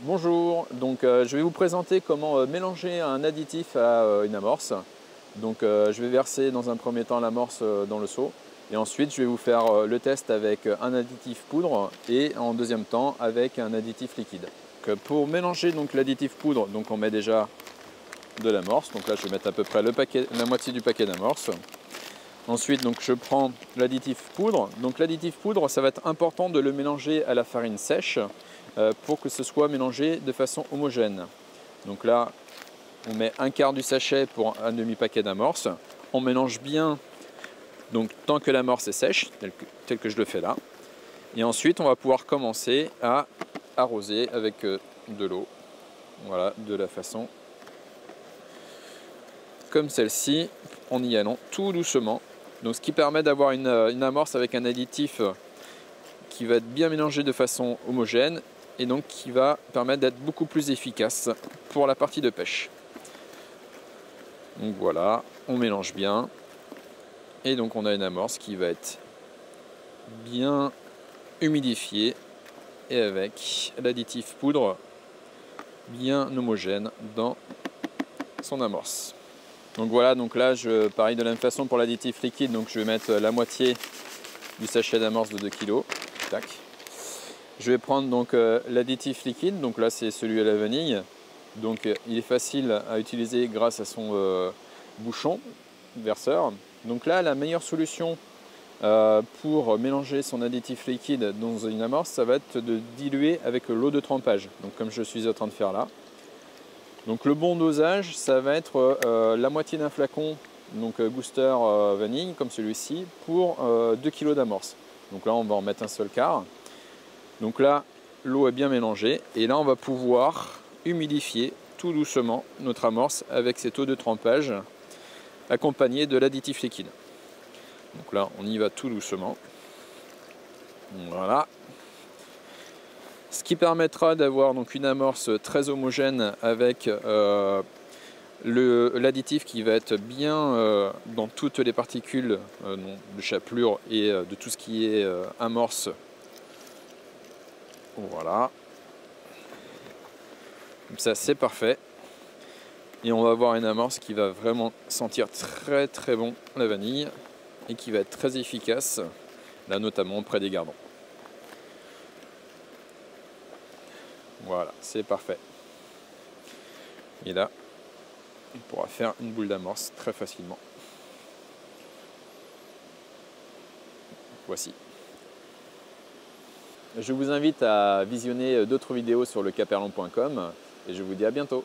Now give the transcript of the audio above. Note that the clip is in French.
Bonjour, je vais vous présenter comment mélanger un additif à une amorce. Je vais verser dans un premier temps l'amorce dans le seau et ensuite je vais vous faire le test avec un additif poudre et en deuxième temps avec un additif liquide. Pour mélanger l'additif poudre, on met déjà de l'amorce. Donc là je vais mettre à peu près la moitié du paquet d'amorce. Ensuite je prends l'additif poudre. Donc l'additif poudre, ça va être important de le mélanger à la farine sèche pour que ce soit mélangé de façon homogène. Donc là on met un quart du sachet pour un demi-paquet d'amorce. On mélange bien tant que l'amorce est sèche, tel que je le fais là. Et ensuite on va pouvoir commencer à arroser avec de l'eau. Voilà, de la façon comme celle-ci, en y allant tout doucement. Donc ce qui permet d'avoir une amorce avec un additif qui va être bien mélangé de façon homogène et donc qui va permettre d'être beaucoup plus efficace pour la partie de pêche. Donc voilà, on mélange bien et donc on a une amorce qui va être bien humidifiée et avec l'additif poudre bien homogène dans son amorce. Donc voilà, là pareil de la même façon pour l'additif liquide, donc je vais mettre la moitié du sachet d'amorce de 2 kg. Tac. Je vais prendre l'additif liquide, donc là c'est celui à la vanille. Il est facile à utiliser grâce à son bouchon verseur. Donc là la meilleure solution pour mélanger son additif liquide dans une amorce, ça va être de diluer avec l'eau de trempage, donc comme je suis en train de faire là. Donc le bon dosage, ça va être la moitié d'un flacon, booster vanille comme celui-ci, pour 2 kg d'amorce. Donc là on va en mettre un seul quart. Donc là l'eau est bien mélangée et là on va pouvoir humidifier tout doucement notre amorce avec cette eau de trempage accompagnée de l'additif liquide. Donc là on y va tout doucement. Voilà. Ce qui permettra d'avoir une amorce très homogène avec l'additif qui va être bien dans toutes les particules de chapelure et de tout ce qui est amorce. Voilà. Comme ça c'est parfait. Et on va avoir une amorce qui va vraiment sentir très très bon la vanille et qui va être très efficace, là notamment près des gardons. Voilà, c'est parfait. Et là, on pourra faire une boule d'amorce très facilement. Voici. Je vous invite à visionner d'autres vidéos sur lecaperlon.com et je vous dis à bientôt.